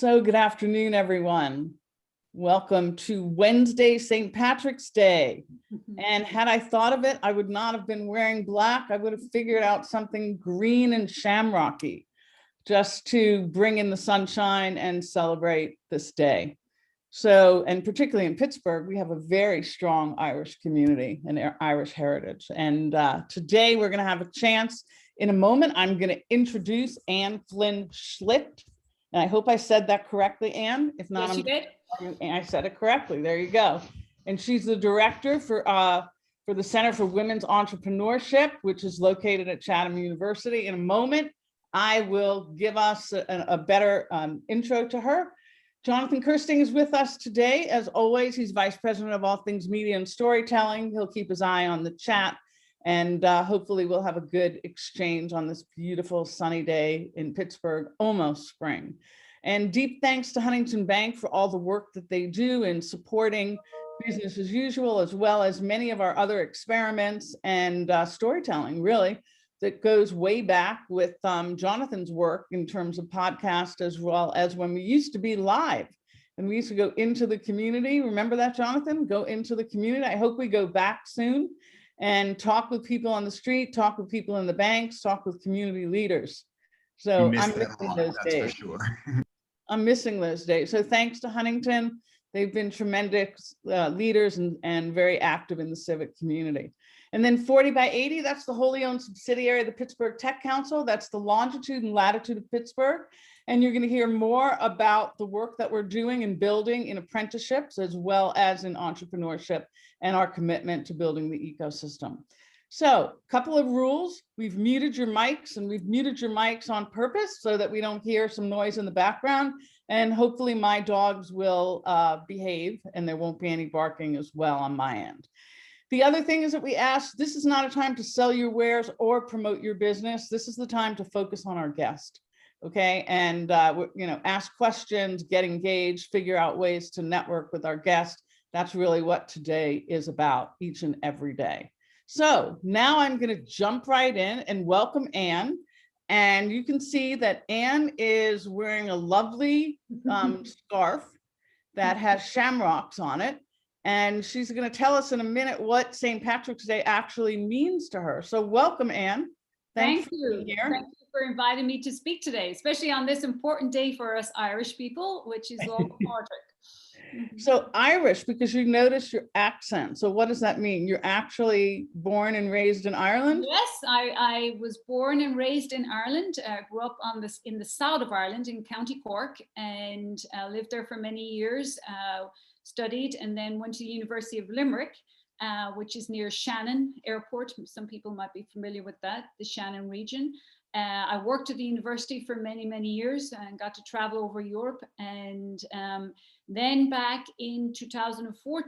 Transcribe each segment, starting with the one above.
So good afternoon, everyone. Welcome to Wednesday, St. Patrick's Day. And had I thought of it, I would not have been wearing black. I would have figured out something green and shamrocky just to bring in the sunshine and celebrate this day. So, and particularly in Pittsburgh, we have a very strong Irish community and Irish heritage. And today we're going to have a chance. In a moment, I'm going to introduce Anne Flynn Schlicht. And I hope I said that correctly, Anne. If not, yes, you did. I said it correctly. There you go. And she's the director for the Center for Women's Entrepreneurship, which is located at Chatham University. In a moment, I will give us a better intro to her. Jonathan Kirsting is with us today. As always, he's Vice President of all things media and storytelling. He'll keep his eye on the chat, and hopefully we'll have a good exchange on this beautiful sunny day in Pittsburgh, almost spring. And deep thanks to Huntington Bank for all the work that they do in supporting business as usual, as well as many of our other experiments and storytelling, really, that goes way back with Jonathan's work in terms of podcast, as well as when we used to be live and we used to go into the community. Remember that, Jonathan? Go into the community. I hope we go back soon and talk with people on the street, talk with people in the banks, talk with community leaders. So I'm missing those days. For sure. I'm missing those days. So thanks to Huntington. They've been tremendous leaders and very active in the civic community. And then 40 by 80, that's the wholly owned subsidiary of the Pittsburgh Tech Council. That's the longitude and latitude of Pittsburgh. And you're going to hear more about the work that we're doing in building in apprenticeships, as well as in entrepreneurship and our commitment to building the ecosystem. So a couple of rules. We've muted your mics, and we've muted your mics on purpose so that we don't hear some noise in the background. And hopefully my dogs will behave and there won't be any barking as well on my end. The other thing is that we ask, this is not a time to sell your wares or promote your business. This is the time to focus on our guest, okay? And ask questions, get engaged, figure out ways to network with our guest. That's really what today is about, each and every day. So now I'm going to jump right in and welcome Anne. And you can see that Anne is wearing a lovely scarf that has shamrocks on it. And she's going to tell us in a minute what St. Patrick's Day actually means to her. So welcome, Anne. Thank you. Thank you for inviting me to speak today, especially on this important day for us Irish people, which is all Patrick. So Irish, because you notice your accent. So what does that mean? You're actually born and raised in Ireland? Yes, I was born and raised in Ireland, grew up in the south of Ireland in County Cork, and lived there for many years. Studied and then went to the University of Limerick, which is near Shannon Airport. Some people might be familiar with that, the Shannon region. I worked at the university for many, many years and got to travel over Europe. And then back in 2004,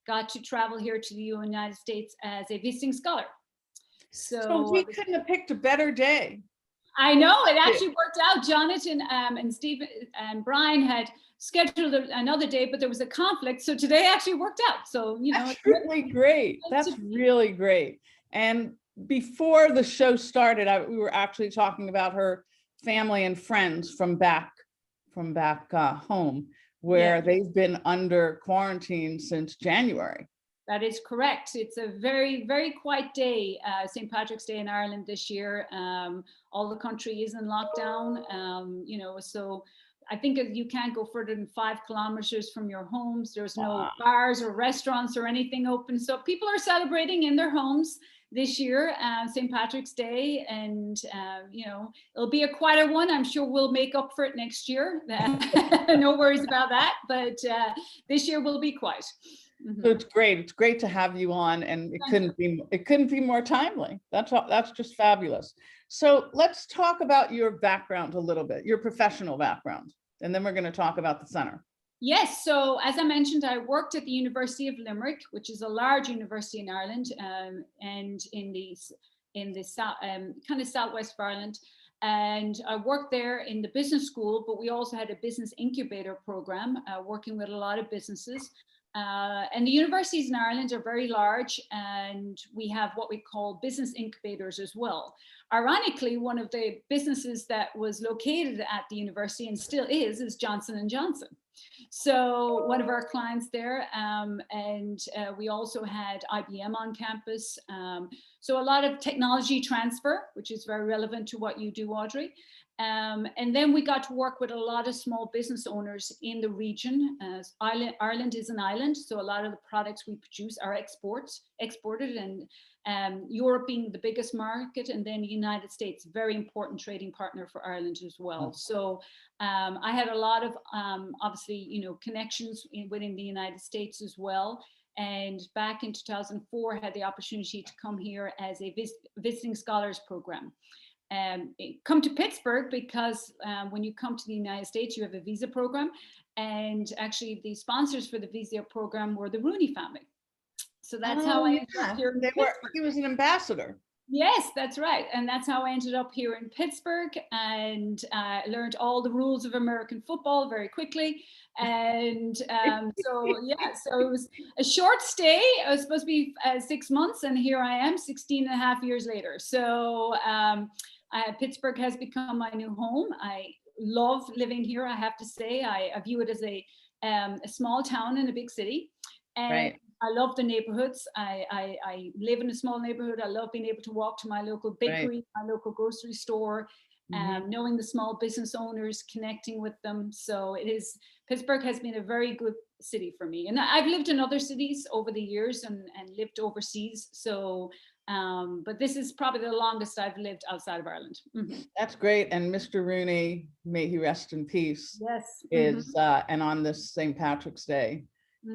got to travel here to the United States as a visiting scholar. So we couldn't have picked a better day. I know, it actually worked out. Jonathan and Stephen and Brian had scheduled another day, but there was a conflict. So today actually worked out. So, that's really great. That's really great. And before the show started, we were actually talking about her family and friends from back home, where they've been under quarantine since January. That is correct. It's a very, very quiet day, St. Patrick's Day in Ireland this year. All the country is in lockdown, so I think you can't go further than 5 kilometers from your homes. There's no bars or restaurants or anything open. So people are celebrating in their homes this year, St. Patrick's Day, and it'll be a quieter one. I'm sure we'll make up for it next year. No worries about that. But this year will be quiet. So it's great. It's great to have you on, and it couldn't be more timely. That's just fabulous. So let's talk about your background a little bit, your professional background, and then we're going to talk about the center. Yes. So as I mentioned, I worked at the University of Limerick, which is a large university in Ireland, and in the south, kind of southwest of Ireland. And I worked there in the business school, but we also had a business incubator program, working with a lot of businesses. And the universities in Ireland are very large, and we have what we call business incubators as well. Ironically, one of the businesses that was located at the university and still is Johnson and Johnson. So one of our clients there, and we also had IBM on campus. So a lot of technology transfer, which is very relevant to what you do, Audrey. And then we got to work with a lot of small business owners in the region. Ireland is an island, so a lot of the products we produce are exported, and Europe being the biggest market, and then the United States, very important trading partner for Ireland as well. So I had a lot of obviously, connections within the United States as well. And back in 2004, had the opportunity to come here as a visiting scholars program. Come to Pittsburgh because when you come to the United States, you have a visa program. And actually the sponsors for the visa program were the Rooney family. So that's how I ended up here in Pittsburgh. He was an ambassador. Yes, that's right. And that's how I ended up here in Pittsburgh, and learned all the rules of American football very quickly. And so it was a short stay. It was supposed to be 6 months, and here I am 16 and a half years later. So Pittsburgh has become my new home. I love living here, I have to say. I view it as a small town in a big city. And right. I love the neighborhoods. I live in a small neighborhood. I love being able to walk to my local bakery, my local grocery store, knowing the small business owners, connecting with them. So Pittsburgh has been a very good city for me. And I've lived in other cities over the years and lived overseas. So, but this is probably the longest I've lived outside of Ireland. That's great. And Mr. Rooney, may he rest in peace, is, and on this St. Patrick's Day,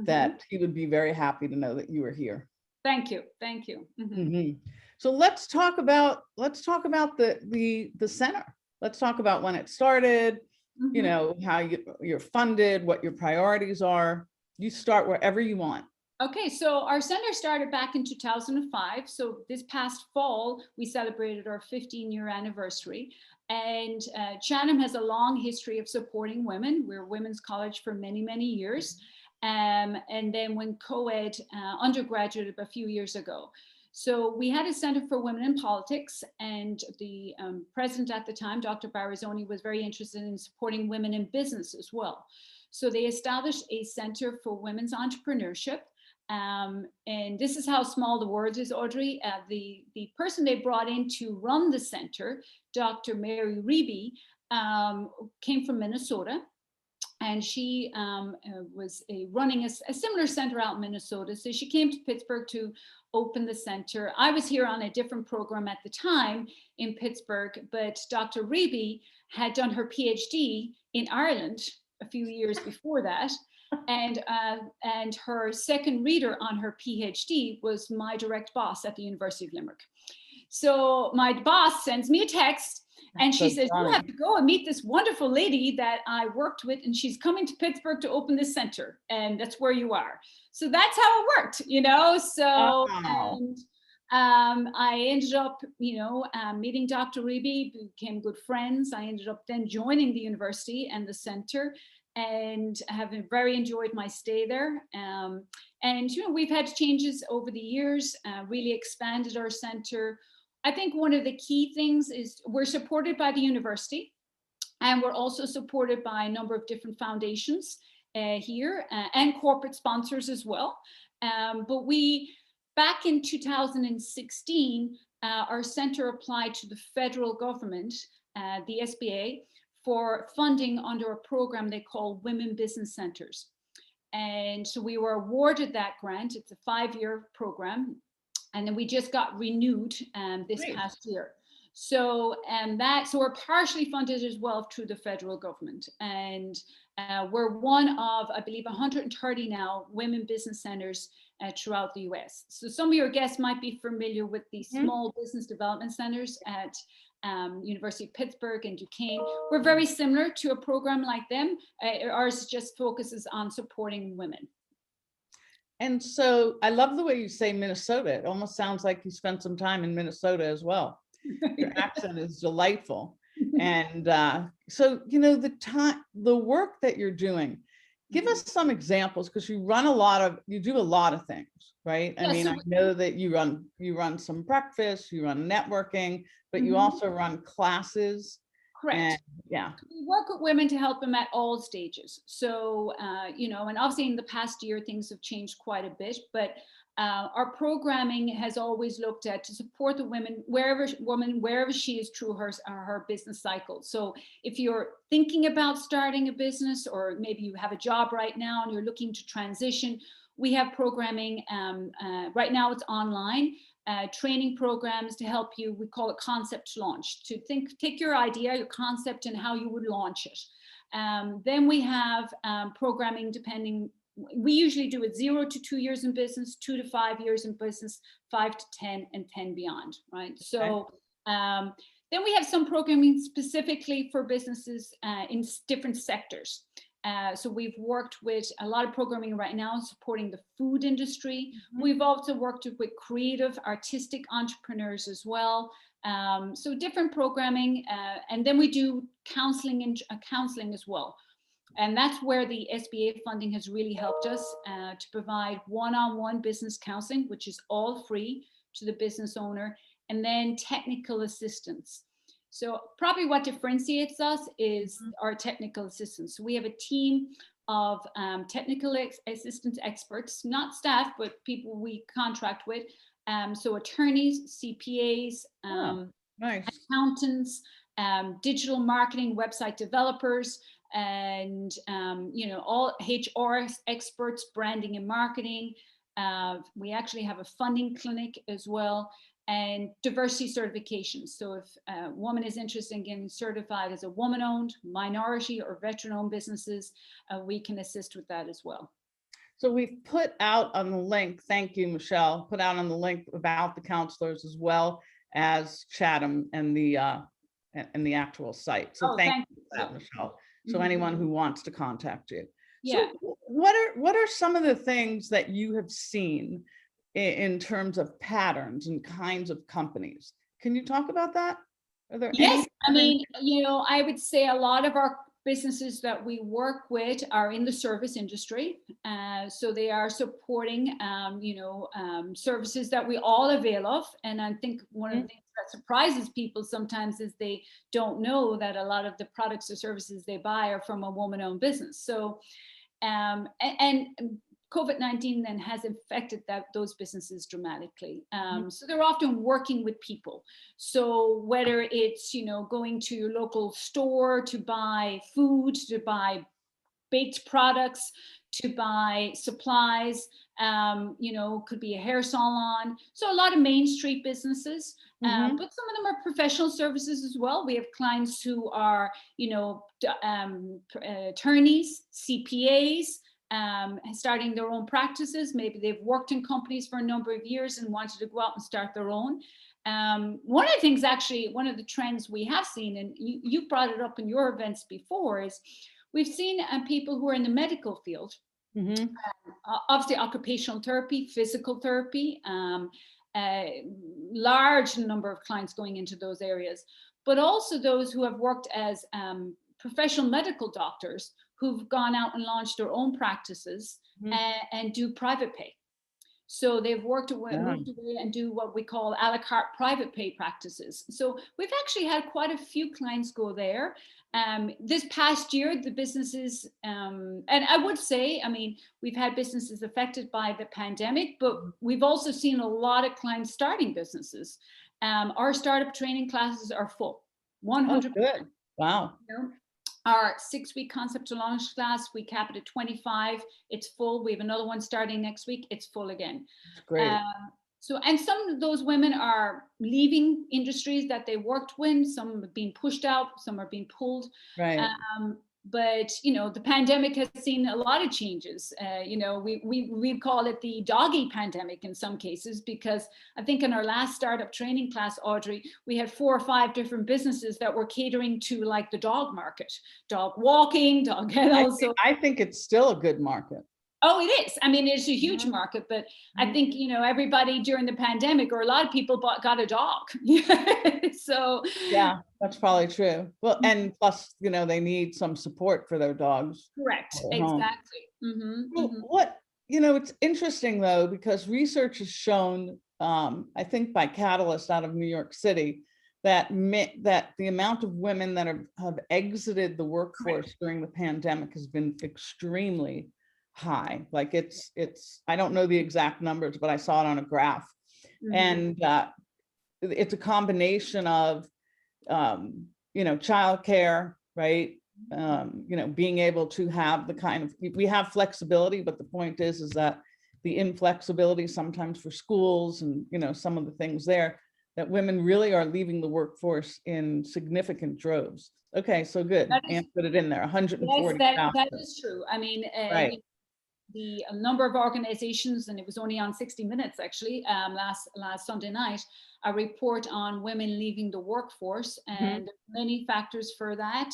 that he would be very happy to know that you were here. Thank you. Thank you. So let's talk about the center. Let's talk about when it started, how you're funded, what your priorities are. You start wherever you want. Okay, so our center started back in 2005. So this past fall, we celebrated our 15-year anniversary. And Chatham has a long history of supporting women. We're a women's college for many, many years. And then when co-ed undergraduate a few years ago. So we had a Center for Women in Politics, and the president at the time, Dr. Barazoni, was very interested in supporting women in business as well. So they established a Center for Women's Entrepreneurship. And this is how small the world is, Audrey. The person they brought in to run the center, Dr. Mary Reeby, came from Minnesota. And she was running a similar center out in Minnesota. So she came to Pittsburgh to open the center. I was here on a different program at the time in Pittsburgh, but Dr. Reeby had done her PhD in Ireland a few years before that. And her second reader on her PhD was my direct boss at the University of Limerick. So my boss sends me a text, and she says, you have to go and meet this wonderful lady that I worked with, and she's coming to Pittsburgh to open this center, and that's where you are. So that's how it worked, So I ended up, meeting Dr. Reeby, became good friends. I ended up then joining the university and the center, and have very enjoyed my stay there. And we've had changes over the years, really expanded our center. I think one of the key things is we're supported by the university, and we're also supported by a number of different foundations here and corporate sponsors as well. But back in 2016, our center applied to the federal government, the SBA, for funding under a program they call Women Business Centers. And so we were awarded that grant. It's a 5-year program. And then we just got renewed this past year. So we're partially funded as well through the federal government. And we're one of, I believe, 130 now women business centers throughout the US. So some of your guests might be familiar with the small business development centers at University of Pittsburgh and Duquesne. We're very similar to a program like them. Ours just focuses on supporting women. And so I love the way you say Minnesota. It almost sounds like you spent some time in Minnesota as well. Your accent is delightful. And so, the work that you're doing, Give us some examples, because you do a lot of things, right? I Yeah, mean, so I know that you run some breakfast, you run networking, but you Mhm. also run classes. Correct. And yeah, We work with women to help them at all stages. So, and obviously in the past year, things have changed quite a bit, but our programming has always looked at to support the woman wherever she is through her business cycle. So if you're thinking about starting a business, or maybe you have a job right now and you're looking to transition, we have programming. Right now it's online. Training programs to help you. We call it concept launch, to take your idea, your concept, and how you would launch it. Then we have programming depending. We usually do it 0 to 2 years in business, 2 to 5 years in business, 5 to 10, and 10 beyond. Right. So then we have some programming specifically for businesses in different sectors. So we've worked with a lot of programming right now supporting the food industry. Mhm. We've also worked with creative, artistic entrepreneurs as well. So different programming, and then we do counseling as well. And that's where the SBA funding has really helped us to provide one-on-one business counseling, which is all free to the business owner, and then technical assistance. So probably what differentiates us is our technical assistance. So we have a team of technical assistance experts, not staff, but people we contract with. So attorneys, CPAs, nice. accountants, digital marketing, website developers, and all HR experts, branding and marketing. We actually have a funding clinic as well, and diversity certifications. So if a woman is interested in getting certified as a woman-owned, minority, or veteran-owned businesses, we can assist with that as well. So we've put out on the link, thank you, Michelle, put out on the link about the counselors as well as Chatham and the actual site. So thank you for that, Michelle. So anyone who wants to contact you. Yeah. So what are some of the things that you have seen in terms of patterns and kinds of companies? Can you talk about that? Are there Yes, any? I mean, I would say a lot of our businesses that we work with are in the service industry. So they are supporting, services that we all avail of. And I think one of the things that surprises people sometimes is they don't know that a lot of the products or services they buy are from a woman-owned business. So, and COVID-19 then has affected those businesses dramatically. So they're often working with people. So whether it's, going to your local store to buy food, to buy baked products, to buy supplies, could be a hair salon. So a lot of Main Street businesses, but some of them are professional services as well. We have clients who are, attorneys, CPAs, starting their own practices. Maybe they've worked in companies for a number of years and wanted to go out and start their own. One of the things, actually, one of the trends we have seen, and you brought it up in your events before, is we've seen people who are in the medical field, obviously occupational therapy, physical therapy, large number of clients going into those areas, but also those who have worked as professional medical doctors who've gone out and launched their own practices and do private pay. So they've moved away and do what we call a la carte private pay practices. So we've actually had quite a few clients go there. This past year, the businesses, and I would say, I mean, we've had businesses affected by the pandemic, but we've also seen a lot of clients starting businesses. Our startup training classes are full, 100%. Oh, good. Wow. Our 6-week concept to launch class, we cap it at 25. It's full. We have another one starting next week. It's full again. That's great. And some of those women are leaving industries that they worked with. Some are being pushed out. Some are being pulled. Right. But the pandemic has seen a lot of changes. We call it the doggy pandemic in some cases, because I think in our last startup training class, Audrey, we had 4 or 5 different businesses that were catering to like the dog market, dog walking, dog kennels. I think it's still a good market. Oh, it is. I mean, it's a huge Mhm. market, but I Mhm. think, everybody during the pandemic, or a lot of people got a dog. So, Yeah, that's probably true. Well, and plus, they need some support for their dogs correct. at home. Exactly. Well, it's interesting though, because research has shown, I think by Catalyst out of New York City, that the amount of women that have exited the workforce during the pandemic has been extremely high. Like I don't know the exact numbers, but I saw it on a graph. Mhm. And it's a combination of childcare, right? Being able to have we have flexibility, but the point is that the inflexibility sometimes for schools and, some of the things there, that women really are leaving the workforce in significant droves. Okay, so good. That is, Anne put it in there, yes, 140,000. that is true. I mean, Right. the number of organizations, and it was only on 60 Minutes actually, last Sunday night, a report on women leaving the workforce, Mhm. and there's many factors for that.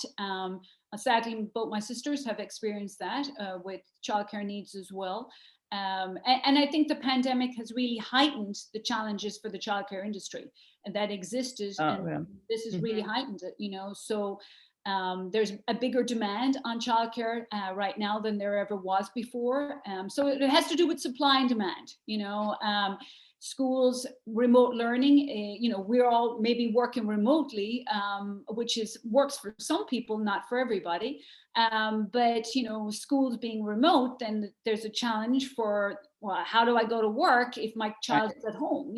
Sadly, both my sisters have experienced that with childcare needs as well. And I think the pandemic has really heightened the challenges for the childcare industry that existed, Oh, and yeah. this has really Mhm. heightened it. So there's a bigger demand on childcare right now than there ever was before. So it has to do with supply and demand. Schools, remote learning. We're all maybe working remotely, which works for some people, not for everybody. But schools being remote, then there's a challenge for, well, how do I go to work if my Right. child's at home?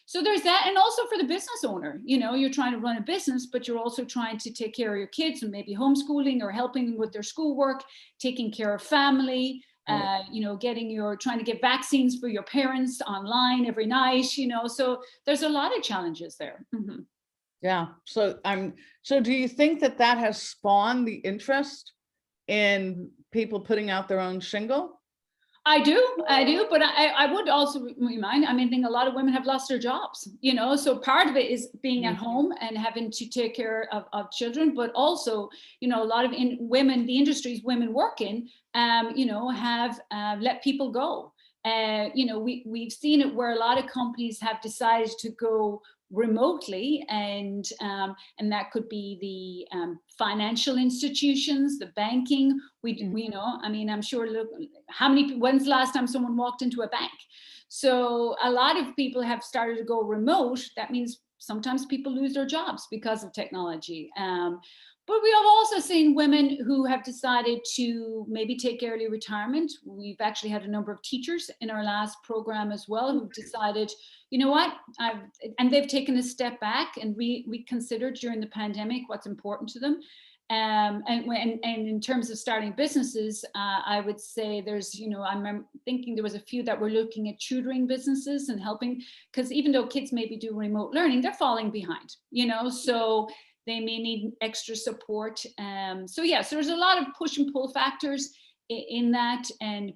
So there's that. And also for the business owner, you're trying to run a business, but you're also trying to take care of your kids and maybe homeschooling or helping them with their schoolwork, taking care of family, Right. trying to get vaccines for your parents online every night, so there's a lot of challenges there. Mhm. Yeah. So do you think that has spawned the interest in people putting out their own shingle? I do, but I would also remind, I think a lot of women have lost their jobs, so part of it is being at Mhm. home and having to take care of children, but also, a lot of women, the industries women work in, have let people go. We've seen it where a lot of companies have decided to go remotely, and that could be the financial institutions, the banking. Mhm. I'm sure, look, when's the last time someone walked into a bank? So a lot of people have started to go remote. That means sometimes people lose their jobs because of technology. But we have also seen women who have decided to maybe take early retirement. We've actually had a number of teachers in our last program as well who've decided, you know what, and they've taken a step back and reconsidered during the pandemic what's important to them. And in terms of starting businesses, I would say there's, I'm thinking there was a few that were looking at tutoring businesses and helping, because even though kids maybe do remote learning, they're falling behind, so they may need extra support. So there's a lot of push and pull factors in that.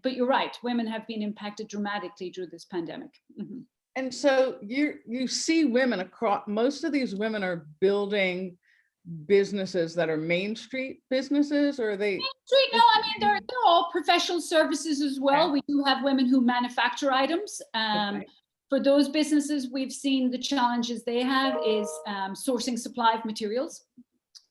But you're right, women have been impacted dramatically through this pandemic. Mhm. And so you see women across, most of these women are building businesses that are Main Street businesses, or are they? Street, no, they're all professional services as Okay. well. We do have women who manufacture items. Okay. For those businesses, we've seen the challenges they have is sourcing supply of materials.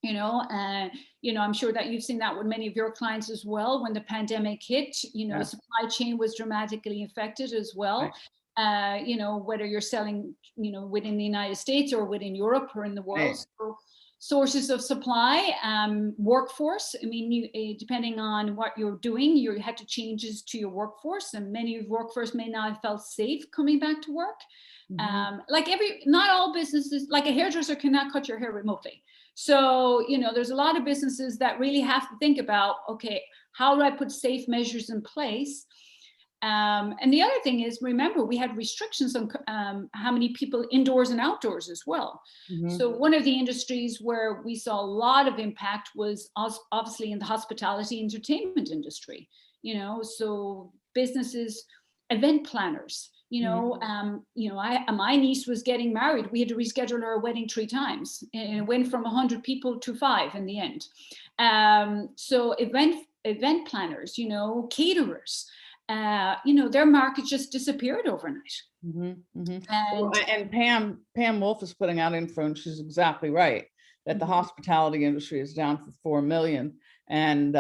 I'm sure that you've seen that with many of your clients as well. When the pandemic hit, Yeah. supply chain was dramatically affected as well. Right. Whether you're selling, within the United States or within Europe or in the world. Right. So sources of supply, workforce. Depending on what you're doing, you had to changes to your workforce, and many of workforce may not have felt safe coming back to work. Mhm. Not all businesses, like a hairdresser cannot cut your hair remotely. So, there's a lot of businesses that really have to think about, okay, how do I put safe measures in place? And the other thing is, remember, we had restrictions on how many people indoors and outdoors as well. Mhm. So one of the industries where we saw a lot of impact was obviously in the hospitality entertainment industry. So businesses, event planners. Mhm. My niece was getting married. We had to reschedule her wedding 3 times, and it went from 100 people to 5 in the end. So event planners, caterers. Their market just disappeared overnight. And Pam Wolf is putting out info, and she's exactly right that the hospitality industry is down for 4 million, and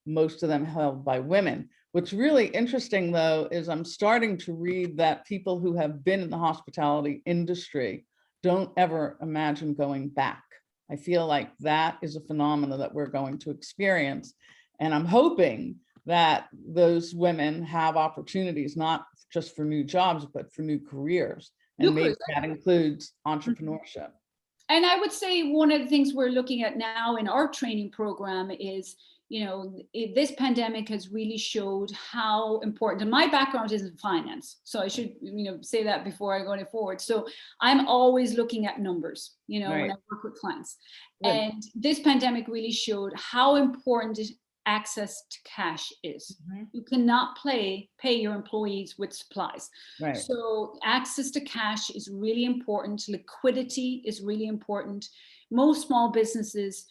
most of them held by women. What's really interesting, though, is I'm starting to read that people who have been in the hospitality industry don't ever imagine going back. I feel like that is a phenomenon that we're going to experience, and I'm hoping that those women have opportunities, not just for new jobs, but for new careers. And maybe that includes entrepreneurship. And I would say one of the things we're looking at now in our training program is, this pandemic has really showed how important, and my background is in finance, so I should, say that before I go any forward. So I'm always looking at numbers, when I work with clients. And this pandemic really showed how important access to cash is. You cannot pay your employees with supplies. So access to cash is really important. Liquidity is really important. Most small businesses,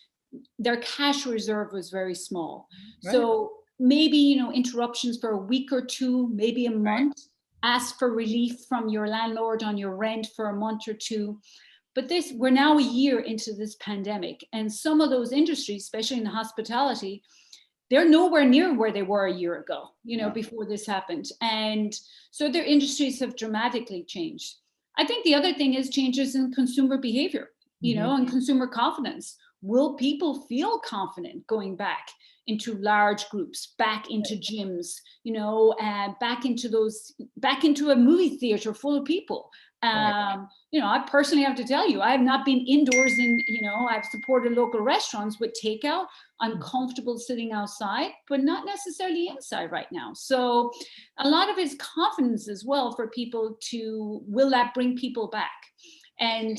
their cash reserve was very small. So maybe, interruptions for a week or two, maybe a month, ask for relief from your landlord on your rent for a month or two. But we're now a year into this pandemic, and some of those industries, especially in the hospitality, they're nowhere near where they were a year ago, before this happened. And so their industries have dramatically changed. I think the other thing is changes in consumer behavior, and consumer confidence. Will people feel confident going back into large groups, back into gyms, back into a movie theater full of people? I personally have to tell you, I have not been indoors I've supported local restaurants with takeout. I'm comfortable sitting outside, but not necessarily inside right now. So a lot of it is confidence as well for people will that bring people back? And,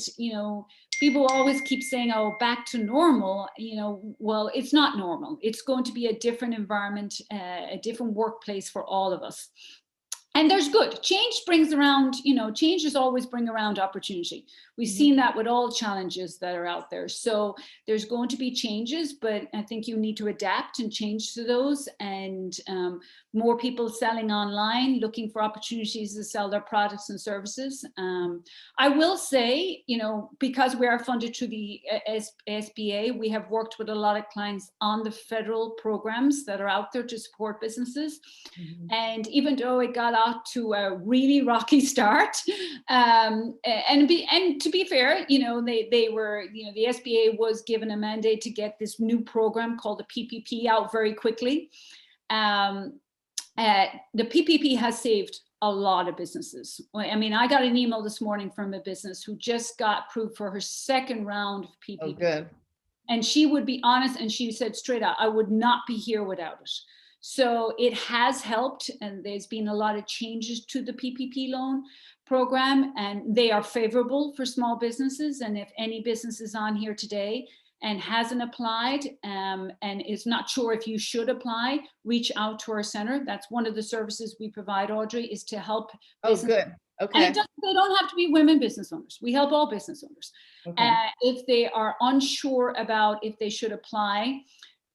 people always keep saying, oh, back to normal, well, it's not normal. It's going to be a different environment, a different workplace for all of us. And there's good. Change brings around, changes always bring around opportunity. We've seen that with all challenges that are out there. So there's going to be changes, but I think you need to adapt and change to those. And more people selling online, looking for opportunities to sell their products and services. I will say, because we are funded through the SBA, we have worked with a lot of clients on the federal programs that are out there to support businesses. And even though it got out to a really rocky start, and to be fair, they were, the SBA was given a mandate to get this new program called the PPP out very quickly. The PPP has saved a lot of businesses. I mean, I got an email this morning from a business who just got approved for her second round of PPP. Oh, good. And she would be honest, and she said straight out, I would not be here without it. So it has helped, and there's been a lot of changes to the PPP loan program, and they are favorable for small businesses. And if any business is on here today and hasn't applied and is not sure if you should apply, reach out to our center. That's one of the services we provide, Audrey, is to help. Oh, good. Okay. And they don't have to be women business owners. We help all business owners. Okay. If they are unsure about if they should apply,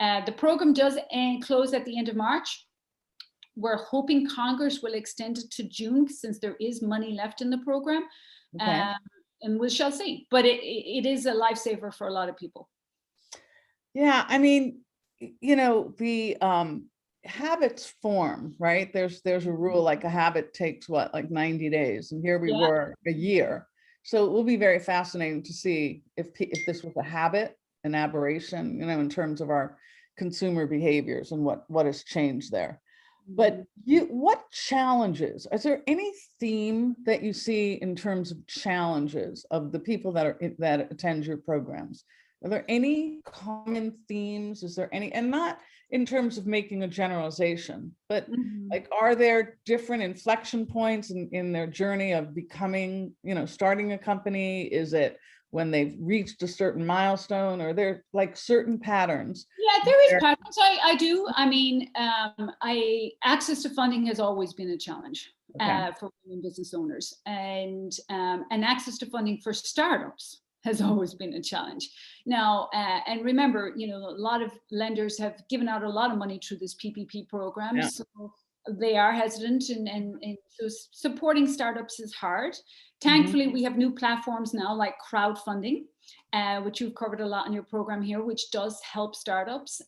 the program does close at the end of March. We're hoping Congress will extend it to June, since there is money left in the program. Okay. And we shall see. But it is a lifesaver for a lot of people. Yeah, I mean, the habits form, right? There's a rule, like a habit takes like 90 days, and here we were a year. So it will be very fascinating to see if this was a habit, an aberration, in terms of our consumer behaviors and what has changed there. But what challenges, is there any theme that you see in terms of challenges of the people that attend your programs? Are there any common themes? Is there any, and not in terms of making a generalization, but like, are there different inflection points in their journey of becoming, starting a company? Is it when they've reached a certain milestone, or there like certain patterns? Yeah, there is patterns. I do. I mean, access to funding has always been a challenge for women business owners, and access to funding for startups has always been a challenge. Now, and remember, a lot of lenders have given out a lot of money through this PPP program. Yeah. So they are hesitant, and so supporting startups is hard. Thankfully, we have new platforms now like crowdfunding, which you've covered a lot in your program here, which does help startups.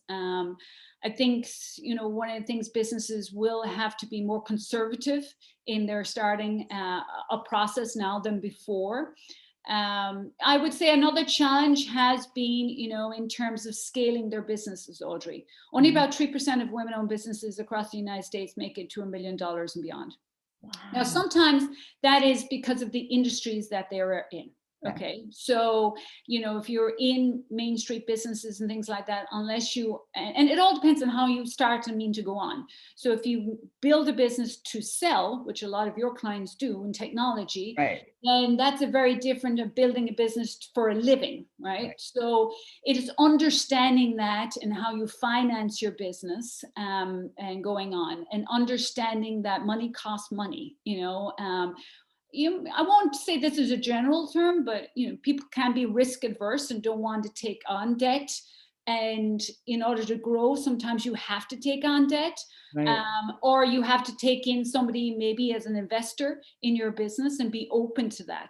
I think, one of the things businesses will have to be more conservative in their starting a process now than before. I would say another challenge has been, in terms of scaling their businesses, Audrey. Only about 3% of women-owned businesses across the United States make it to $1 million and beyond. Wow. Now, sometimes that is because of the industries that they're in. Okay, so if you're in Main Street businesses and things like that, unless you, and it all depends on how you start and mean to go on. So if you build a business to sell, which a lot of your clients do in technology, then that's a very different of building a business for a living, right? So it is understanding that and how you finance your business and going on, and understanding that money costs money, I won't say this is a general term, but people can be risk adverse and don't want to take on debt. And in order to grow, sometimes you have to take on debt, or you have to take in somebody maybe as an investor in your business and be open to that.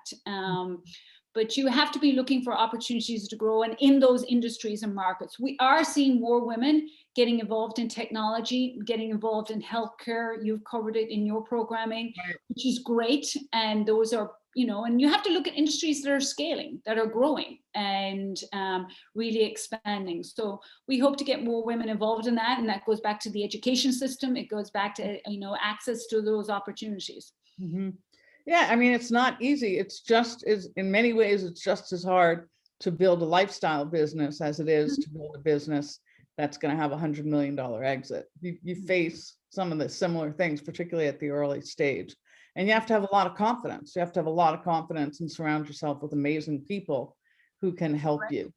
But you have to be looking for opportunities to grow, and in those industries and markets. We are seeing more women getting involved in technology, getting involved in healthcare. You've covered it in your programming, which is great. And those are, and you have to look at industries that are scaling, that are growing and really expanding. So we hope to get more women involved in that. And that goes back to the education system. It goes back to, access to those opportunities. Yeah, I mean, it's not easy. It's just in many ways, it's just as hard to build a lifestyle business as it is to build a business that's going to have $100 million exit. You face some of the similar things, particularly at the early stage. And you have to have a lot of confidence. You have to have a lot of confidence and surround yourself with amazing people who can help you.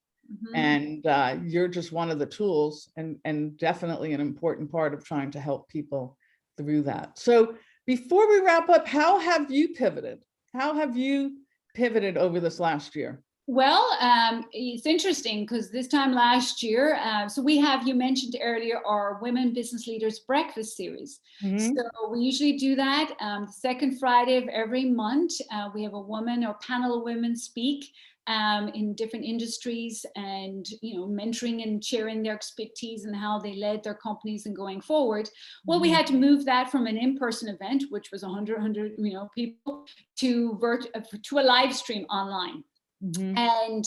And you're just one of the tools, and definitely an important part of trying to help people through that. So before we wrap up, how have you pivoted? How have you pivoted over this last year? Well, it's interesting because this time last year, so we have, you mentioned earlier, our Women Business Leaders Breakfast Series. So we usually do that the second Friday of every month. We have a woman or panel of women speak in different industries, and mentoring and sharing their expertise and how they led their companies and going forward. Well, we had to move that from an in-person event, which was 100 people, to a live stream online. And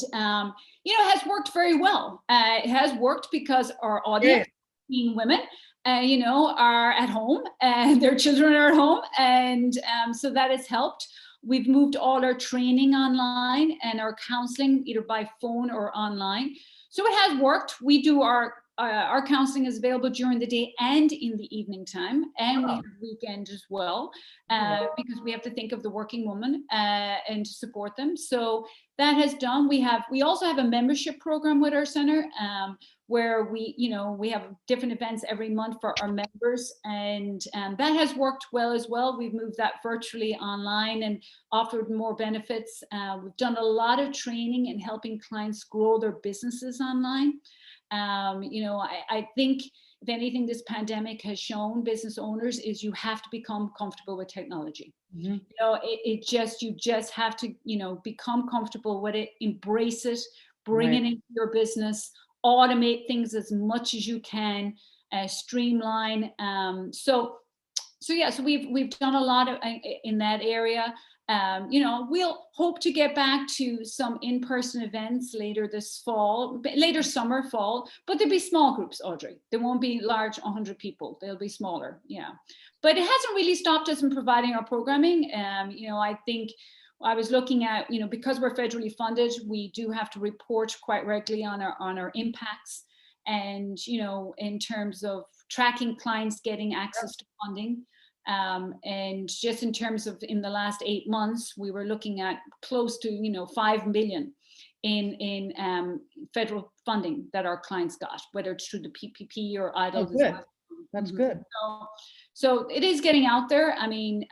it has worked very well. It has worked because our audience, being women, are at home and their children are at home, and so that has helped. We've moved all our training online and our counseling either by phone or online. So it has worked. We do our counseling is available during the day and in the evening time, and we have weekend as well, because we have to think of the working woman and to support them. So that has done. We also have a membership program with our center, where we have different events every month for our members, and that has worked well as well. We've moved that virtually online and offered more benefits. We've done a lot of training in helping clients grow their businesses online. I think if anything this pandemic has shown business owners is you have to become comfortable with technology. You just have to, become comfortable with it, embrace it, bring it into your business, automate things as much as you can, streamline. So we've done a lot in that area. We'll hope to get back to some in-person events later summer, fall, but there'll be small groups, Audrey. They won't be large 100 people. They'll be smaller. Yeah. But it hasn't really stopped us from providing our programming. I think I was looking at, because we're federally funded, we do have to report quite regularly on our impacts, and, in terms of tracking clients getting access to funding. And just in terms of in the last 8 months, we were looking at close to, 5 million in federal funding that our clients got, whether it's through the PPP or idle. Good. That's good. So it is getting out there. I mean,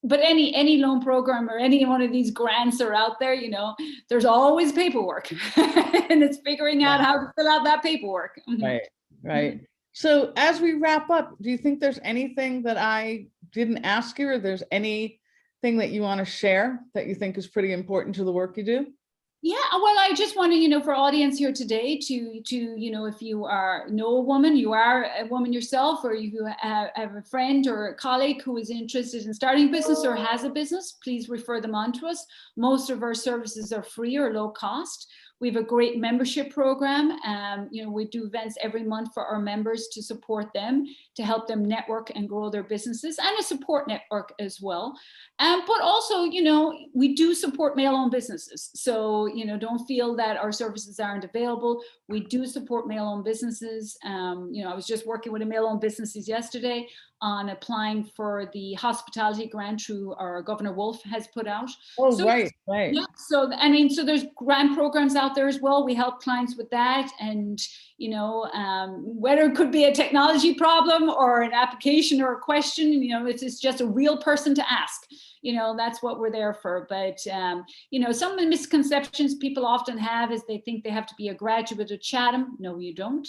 but any loan program or any one of these grants are out there, you know, there's always paperwork and it's figuring out how to fill out that paperwork. Right, right. So as we wrap up, do you think there's anything that I didn't ask you, or there's anything that you want to share that you think is pretty important to the work you do? Yeah, well, I just want to, you know, for audience here today to, you know, if you know a woman, you are a woman yourself, or you have a friend or a colleague who is interested in starting a business or has a business, please refer them on to us. Most of our services are free or low cost. We have a great membership program. You know, we do events every month for our members to support them, to help them network and grow their businesses, and a support network as well. But also, you know, we do support male-owned businesses. So, you know, don't feel that our services aren't available. We do support male-owned businesses. You know, I was just working with a male-owned businesses yesterday on applying for the hospitality grant through our Governor Wolf has put out. Oh, So, right, right. yeah, so I mean, so there's grant programs out there as well. We help clients with that, and you know, whether it could be a technology problem or an application or a question, you know, it's just a real person to ask. You know, that's what we're there for. But you know, some of the misconceptions people often have is they think they have to be a graduate of Chatham. No, you don't.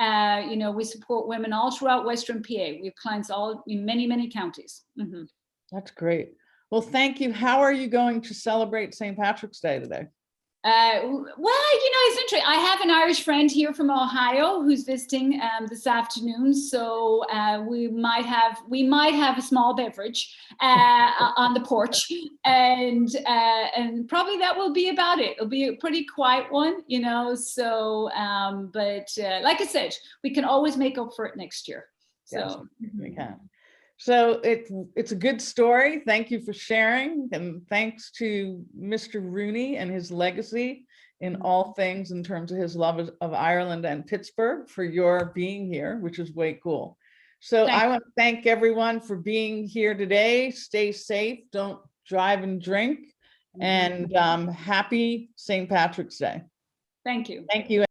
You know, we support women all throughout Western PA. We have clients all in many, many counties. Mm-hmm. That's great. Well, thank you. How are you going to celebrate St. Patrick's Day today? Well, you know, it's interesting. I have an Irish friend here from Ohio who's visiting this afternoon, so we might have a small beverage on the porch, and probably that will be about it. It'll be a pretty quiet one, you know. So, but like I said, we can always make up for it next year. So yes, we can. So it's a good story. Thank you for sharing, and thanks to Mr. Rooney and his legacy in all things in terms of his love of Ireland and Pittsburgh for your being here, which is way cool. So I want to thank everyone for being here today. Stay safe, don't drive and drink, and happy St. Patrick's Day. thank you. Thank you.